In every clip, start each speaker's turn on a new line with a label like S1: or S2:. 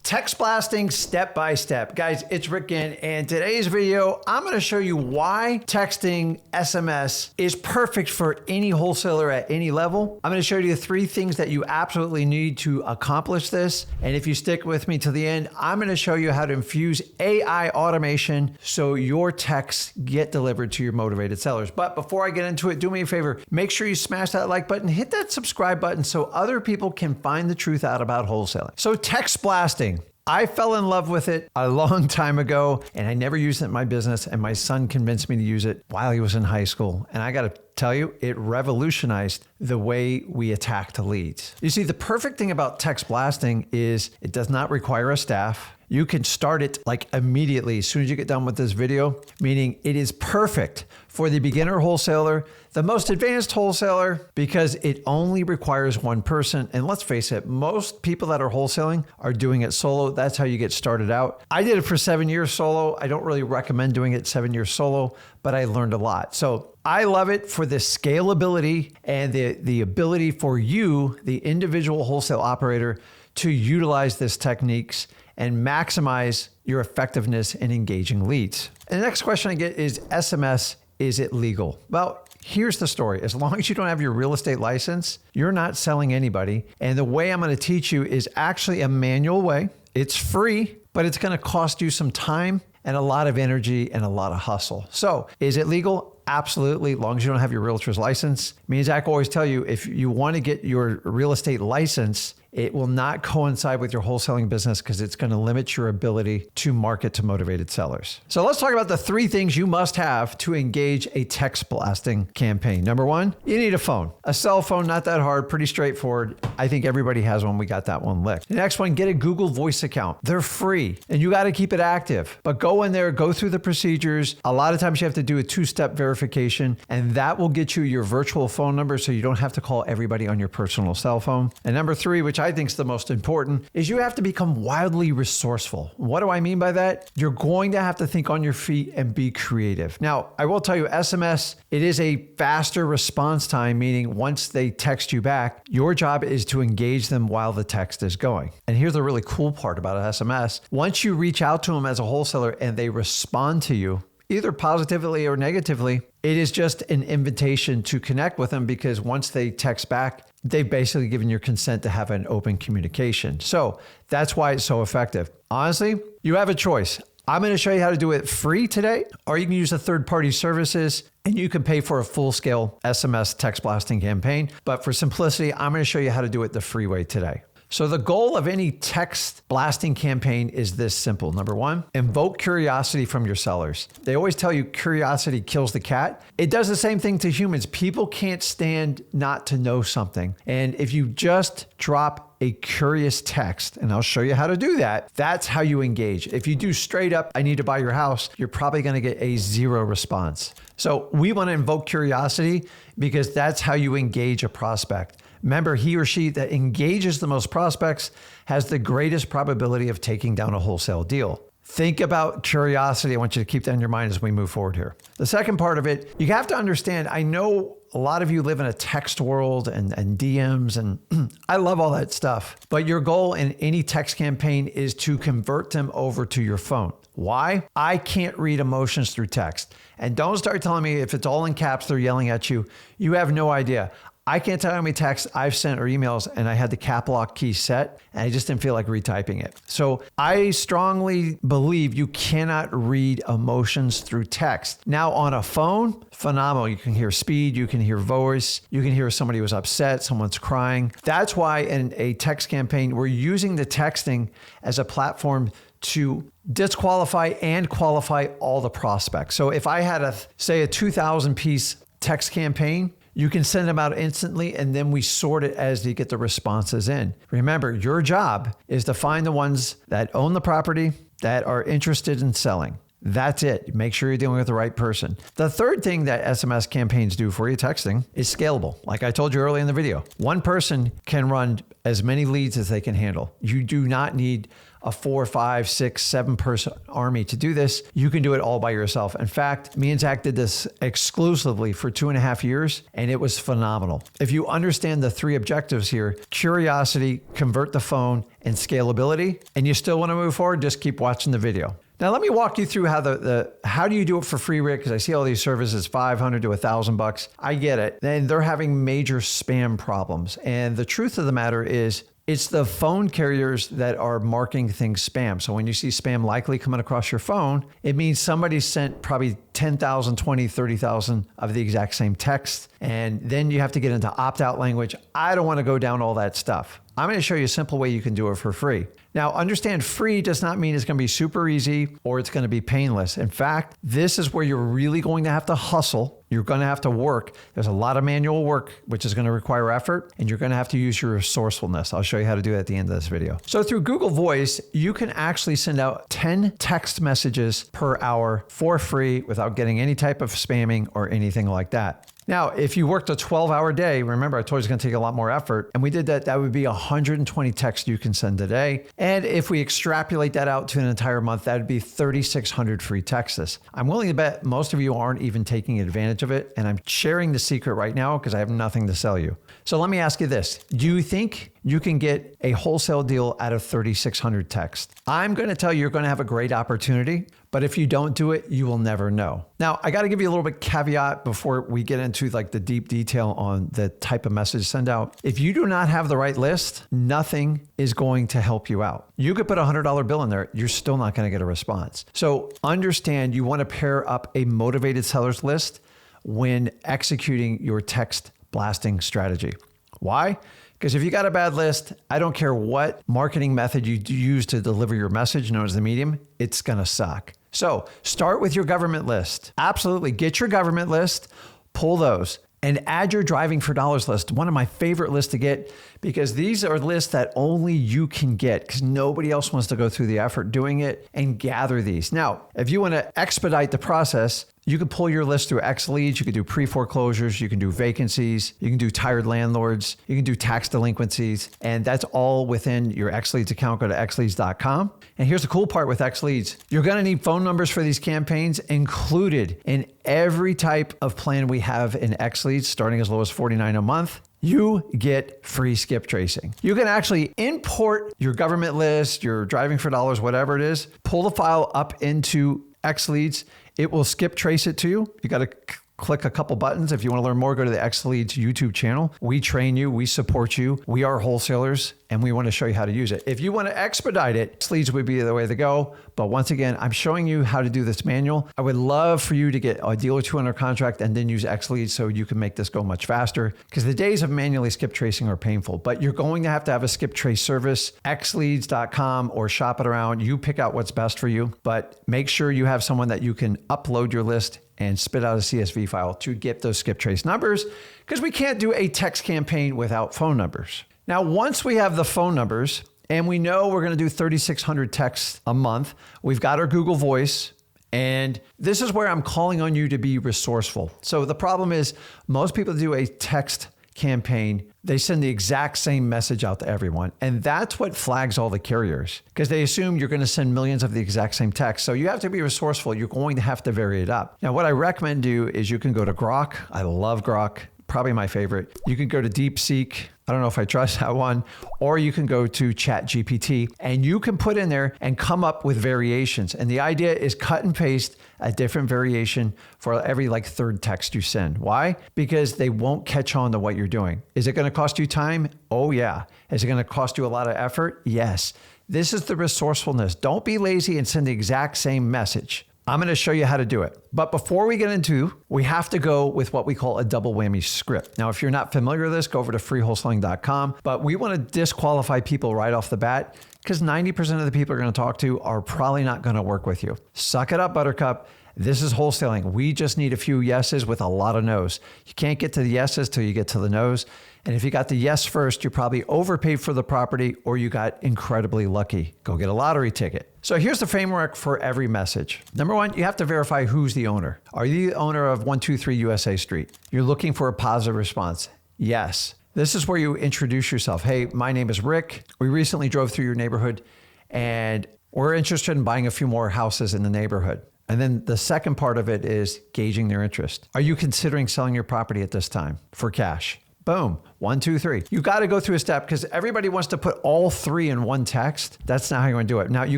S1: Text blasting step by step. Guys, it's Rick Ginn, and today's video, I'm going to show you why texting SMS is perfect for any wholesaler at any level. I'm going to show you 3 things that you absolutely need to accomplish this. And if you stick with me to the end, I'm going to show you how to infuse AI automation so your texts get delivered to your motivated sellers. But before I get into it, do me a favor, make sure you smash that like button, hit that subscribe button so other people can find the truth out about wholesaling. So text blasting. I fell in love with it a long time ago, and I never used it in my business, and my son convinced me to use it while he was in high school. And I got to tell you, it revolutionized the way we attacked leads. You see, the perfect thing about text blasting is it does not require a staff. You can start it like immediately as soon as you get done with this video, meaning it is perfect for the beginner wholesaler, the most advanced wholesaler, because it only requires one person. And let's face it, most people that are wholesaling are doing it solo. That's how you get started out. I did it for 7 years solo. I don't really recommend doing it 7 years solo, but I learned a lot. So I love it for the scalability and the ability for you, the individual wholesale operator, to utilize these techniques and maximize your effectiveness in engaging leads. And the next question I get is SMS, is it legal? Well, here's the story. As long as you don't have your real estate license, you're not selling anybody. And the way I'm going to teach you is actually a manual way. It's free, but it's going to cost you some time and a lot of energy and a lot of hustle. So is it legal? Absolutely, as long as you don't have your realtor's license. Me and Zach always tell you, if you want to get your real estate license, it will not coincide with your wholesaling business because it's going to limit your ability to market to motivated sellers. So let's talk about the 3 things you must have to engage a text blasting campaign. Number 1, you need a phone. A cell phone, not that hard, pretty straightforward. I think everybody has one. We got that one licked. The next one, get a Google Voice account. They're free and you got to keep it active, but go in there, go through the procedures. A lot of times you have to do a 2-step verification, and that will get you your virtual phone number so you don't have to call everybody on your personal cell phone. And number 3, which I think is the most important, is you have to become wildly resourceful. What do I mean by that? You're going to have to think on your feet and be creative. Now, I will tell you, SMS, it is a faster response time, meaning once they text you back, your job is to engage them while the text is going. And here's the really cool part about SMS. Once you reach out to them as a wholesaler and they respond to you, either positively or negatively, it is just an invitation to connect with them, because once they text back, they've basically given your consent to have an open communication. So that's why it's so effective. Honestly, you have a choice. I'm going to show you how to do it free today, or you can use a third-party services and you can pay for a full-scale SMS text blasting campaign. But for simplicity, I'm going to show you how to do it the free way today. So the goal of any text blasting campaign is this simple. Number 1, invoke curiosity from your sellers. They always tell you curiosity kills the cat. It does the same thing to humans. People can't stand not to know something. And if you just drop a curious text, and I'll show you how to do that, that's how you engage. If you do straight up, I need to buy your house, you're probably going to get a 0 response. So we want to invoke curiosity because that's how you engage a prospect. Remember, he or she that engages the most prospects has the greatest probability of taking down a wholesale deal. Think about curiosity. I want you to keep that in your mind as we move forward here. The second part of it, you have to understand, I know a lot of you live in a text world and DMs, and I love all that stuff. But your goal in any text campaign is to convert them over to your phone. Why? I can't read emotions through text. And don't start telling me if it's all in caps, they're yelling at you. You have no idea. I can't tell you how many texts I've sent or emails and I had the cap lock key set and I just didn't feel like retyping it. So I strongly believe you cannot read emotions through text. Now on a phone, phenomenal. You can hear speed, you can hear voice, you can hear somebody was upset, someone's crying. That's why in a text campaign, we're using the texting as a platform to disqualify and qualify all the prospects. So if I had say a 2,000 piece text campaign, you can send them out instantly, and then we sort it as you get the responses in. Remember, your job is to find the ones that own the property, that are interested in selling. That's it. Make sure you're dealing with the right person. The third thing that SMS campaigns do for you, texting, is scalable. Like I told you earlier in the video, one person can run as many leads as they can handle. You do not need a 4, 5, 6, 7-person army to do this. You can do it all by yourself. In fact, me and Zach did this exclusively for 2.5 years, and it was phenomenal. If you understand the 3 objectives here, curiosity, convert the phone, and scalability, and you still want to move forward, just keep watching the video. Now, let me walk you through how how do you do it for free, Rick? Because I see all these services, $500 to $1,000. I get it. And they're having major spam problems. And the truth of the matter is, it's the phone carriers that are marking things spam. So when you see spam likely coming across your phone, it means somebody sent probably 10,000, 20, 30,000 of the exact same text. And then you have to get into opt-out language. I don't want to go down all that stuff. I'm going to show you a simple way you can do it for free. Now, understand free does not mean it's going to be super easy or it's going to be painless. In fact, this is where you're really going to have to hustle. You're going to have to work. There's a lot of manual work, which is going to require effort, and you're going to have to use your resourcefulness. I'll show you how to do it at the end of this video. So through Google Voice, you can actually send out 10 text messages per hour for free without getting any type of spamming or anything like that. Now, if you worked a 12-hour day, remember I told you it's going to take a lot more effort, and we did that, that would be 120 texts you can send a day. And if we extrapolate that out to an entire month, that would be 3,600 free texts. I'm willing to bet most of you aren't even taking advantage of it, and I'm sharing the secret right now because I have nothing to sell you. So let me ask you this. Do you think you can get a wholesale deal out of 3,600 texts? I'm going to tell you, you're going to have a great opportunity, but if you don't do it, you will never know. Now, I got to give you a little bit caveat before we get into like the deep detail on the type of message to send out. If you do not have the right list, nothing is going to help you out. You could put a $100 bill in there. You're still not going to get a response. So understand you want to pair up a motivated sellers list when executing your text blasting strategy. Why? Because if you got a bad list, I don't care what marketing method you use to deliver your message, known as the medium, it's going to suck. So start with your government list. Absolutely. Get your government list, pull those, and add your driving for dollars list. One of my favorite lists to get, because these are lists that only you can get because nobody else wants to go through the effort doing it and gather these. Now, if you want to expedite the process, you can pull your list through X leads. You can do pre-foreclosures. You can do vacancies. You can do tired landlords. You can do tax delinquencies. And that's all within your X leads account. Go to xleads.com. And here's the cool part with X leads. You're going to need phone numbers for these campaigns included in every type of plan we have in X leads, starting as low as $49 a month. You get free skip tracing. You can actually import your government list, your driving for dollars, whatever it is, pull the file up into X leads. It will skip trace it to you. You got to click a couple buttons. If you want to learn more, go to the X Leads YouTube channel. We train you, we support you. We are wholesalers and we want to show you how to use it. If you want to expedite it, X Leads would be the way to go. But once again, I'm showing you how to do this manual. I would love for you to get a deal or two under contract and then use X Leads so you can make this go much faster, because the days of manually skip tracing are painful, but you're going to have a skip trace service, xleads.com, or shop it around. You pick out what's best for you, but make sure you have someone that you can upload your list and spit out a CSV file to get those skip trace numbers, because we can't do a text campaign without phone numbers. Now, once we have the phone numbers and we know we're going to do 3,600 texts a month, we've got our Google Voice, and this is where I'm calling on you to be resourceful. So the problem is most people do a text campaign, they send the exact same message out to everyone. And that's what flags all the carriers, because they assume you're going to send millions of the exact same text. So you have to be resourceful. You're going to have to vary it up. Now, what I recommend do is you can go to Grok. I love Grok, probably my favorite. You can go to DeepSeek. I don't know if I trust that one. Or you can go to ChatGPT and you can put in there and come up with variations. And the idea is cut and paste a different variation for every third text you send. Why? Because they won't catch on to what you're doing. Is it going to cost you time? Oh yeah. Is it going to cost you a lot of effort? Yes. This is the resourcefulness. Don't be lazy and send the exact same message. I'm going to show you how to do it. But before we get into, we have to go with what we call a double whammy script. Now, if you're not familiar with this, go over to freewholesaling.com. But we want to disqualify people right off the bat, because 90% of the people you're going to talk to are probably not going to work with you. Suck it up, Buttercup. This is wholesaling. We just need a few yeses with a lot of no's. You can't get to the yeses till you get to the no's. And if you got the yes first, you probably overpaid for the property or you got incredibly lucky. Go get a lottery ticket. So here's the framework for every message. Number one, you have to verify who's the owner. Are you the owner of 123 USA Street? You're looking for a positive response. Yes. This is where you introduce yourself. Hey, my name is Rick. We recently drove through your neighborhood and we're interested in buying a few more houses in the neighborhood. And then the second part of it is gauging their interest. Are you considering selling your property at this time for cash? Boom. 1, 2, 3. You got to go through a step because everybody wants to put all 3 in one text. That's not how you're going to do it. Now, you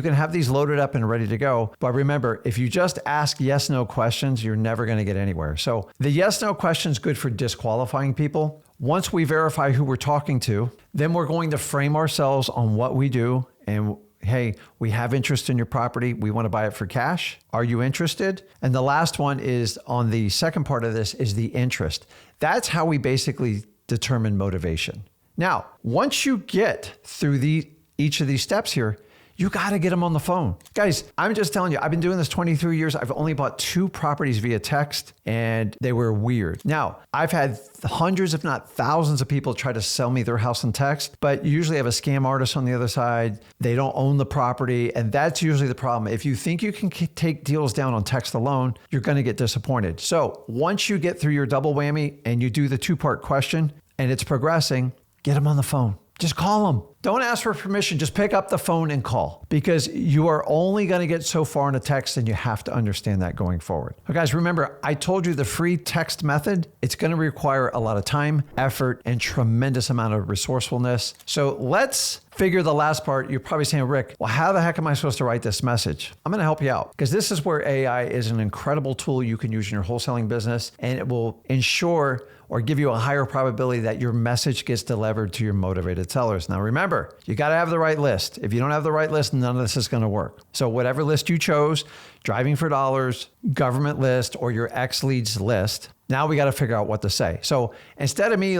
S1: can have these loaded up and ready to go. But remember, if you just ask yes, no questions, you're never going to get anywhere. So the yes, no question is good for disqualifying people. Once we verify who we're talking to, then we're going to frame ourselves on what we do. And hey, we have interest in your property. We want to buy it for cash. Are you interested? And the last one is on the second part of this is the interest. That's how we basically determine motivation. Now, once you get through each of these steps here, you got to get them on the phone. Guys, I'm just telling you, I've been doing this 23 years. I've only bought 2 properties via text and they were weird. Now, I've had hundreds, if not thousands of people try to sell me their house in text, but usually I have a scam artist on the other side. They don't own the property. And that's usually the problem. If you think you can take deals down on text alone, you're going to get disappointed. So once you get through your double whammy and you do the 2-part question and it's progressing, get them on the phone. Just call them. Don't ask for permission. Just pick up the phone and call because you are only going to get so far in a text and you have to understand that going forward. But guys, remember, I told you the free text method, it's going to require a lot of time, effort, and tremendous amount of resourcefulness. So let's figure the last part. You're probably saying, Rick, well, how the heck am I supposed to write this message? I'm going to help you out because this is where AI is an incredible tool you can use in your wholesaling business, and it will ensure or give you a higher probability that your message gets delivered to your motivated sellers. Now, remember, you got to have the right list. If you don't have the right list, none of this is going to work. So whatever list you chose, driving for dollars, government list, or your X leads list, now we got to figure out what to say. So instead of me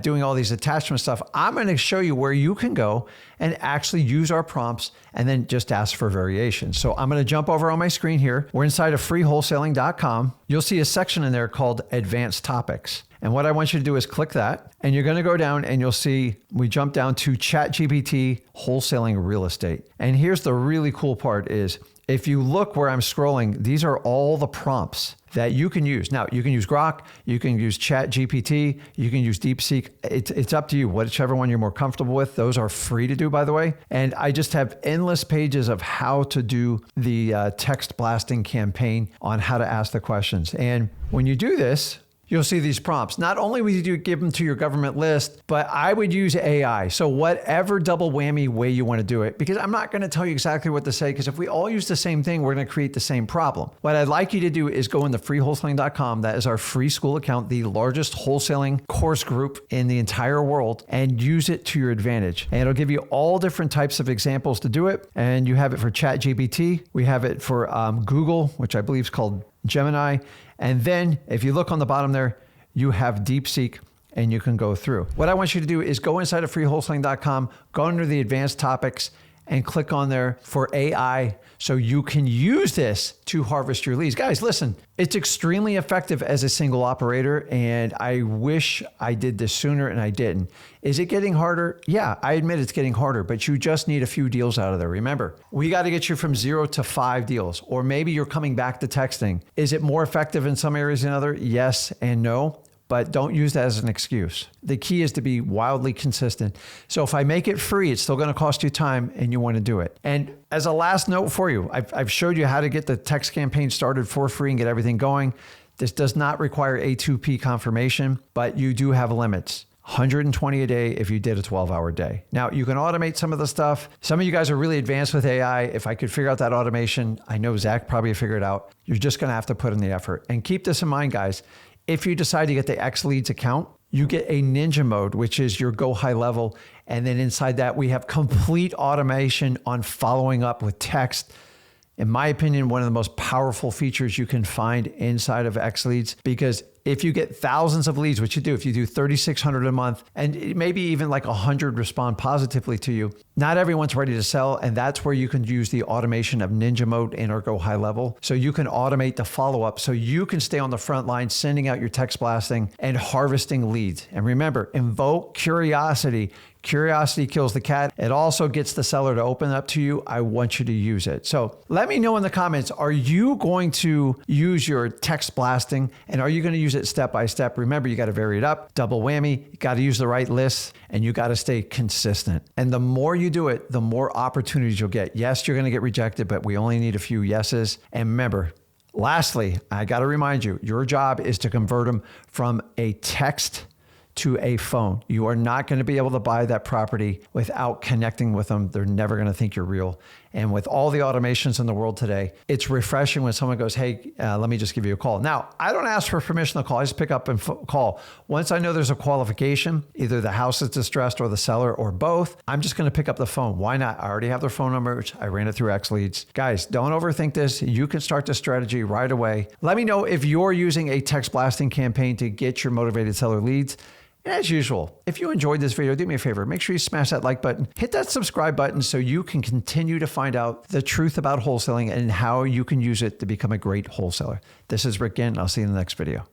S1: doing all these attachment stuff, I'm going to show you where you can go and actually use our prompts and then just ask for variations. So I'm going to jump over on my screen here. We're inside of freewholesaling.com. You'll see a section in there called Advanced Topics. And what I want you to do is click that, and you're going to go down and you'll see we jump down to ChatGPT Wholesaling Real Estate. And here's the really cool part is if you look where I'm scrolling, these are all the prompts that you can use. Now, you can use Grok, you can use ChatGPT, you can use DeepSeek. It's up to you, whichever one you're more comfortable with. Those are free to do, by the way. And I just have endless pages of how to do the text blasting campaign on how to ask the questions. And when you do this, you'll see these prompts. Not only would you give them to your government list, but I would use AI. So whatever double whammy way you want to do it, because I'm not going to tell you exactly what to say, because if we all use the same thing, we're going to create the same problem. What I'd like you to do is go into freewholesaling.com. That is our free school account, the largest wholesaling course group in the entire world, and use it to your advantage. And it'll give you all different types of examples to do it. And you have it for ChatGPT. We have it for Google, which I believe is called Gemini. And then if you look on the bottom there, you have DeepSeek and you can go through. What I want you to do is go inside of freewholesaling.com, go under the advanced topics and click on there for AI so you can use this to harvest your leads. Guys, listen, it's extremely effective as a single operator, and I wish I did this sooner and I didn't. Is it getting harder? Yeah, I admit it's getting harder, but you just need a few deals out of there. Remember, we got to get you from 0 to 5 deals, or maybe you're coming back to texting. Is it more effective in some areas than others? Yes and no. But don't use that as an excuse. The key is to be wildly consistent. So if I make it free, it's still going to cost you time and you want to do it. And as a last note for you, I've showed you how to get the text campaign started for free and get everything going. This does not require A2P confirmation, but you do have limits. 120 a day if you did a 12-hour day. Now, you can automate some of the stuff. Some of you guys are really advanced with AI. If I could figure out that automation, I know Zach probably figured it out. You're just going to have to put in the effort. And keep this in mind, guys. If you decide to get the X Leads account, you get a ninja mode, which is your go high level. And then inside that, we have complete automation on following up with text. In my opinion, one of the most powerful features you can find inside of X Leads, because if you get thousands of leads, which you do, if you do 3,600 a month, and maybe even like 100 respond positively to you, not everyone's ready to sell. And that's where you can use the automation of Ninja Mode in or Go High Level. So you can automate the follow-up so you can stay on the front line, sending out your text blasting and harvesting leads. And remember, invoke curiosity. Curiosity kills the cat. It also gets the seller to open up to you. I want you to use it. So let me know in the comments, are you going to use your text blasting, and are you going to use it step by step? Remember, you got to vary it up, double whammy, you got to use the right lists, and you got to stay consistent. And the more you do it, the more opportunities you'll get. Yes, you're going to get rejected, but we only need a few yeses. And remember, lastly, I got to remind you, your job is to convert them from a text to a phone. You are not going to be able to buy that property without connecting with them. They're never going to think you're real. And with all the automations in the world today, it's refreshing when someone goes, hey, let me just give you a call. Now, I don't ask for permission to call. I just pick up and call. Once I know there's a qualification, either the house is distressed or the seller or both, I'm just going to pick up the phone. Why not? I already have their phone numbers. I ran it through X Leads. Guys, don't overthink this. You can start this strategy right away. Let me know if you're using a text blasting campaign to get your motivated seller leads. And as usual, if you enjoyed this video, do me a favor, make sure you smash that like button, hit that subscribe button so you can continue to find out the truth about wholesaling and how you can use it to become a great wholesaler. This is Rick Ginn. I'll see you in the next video.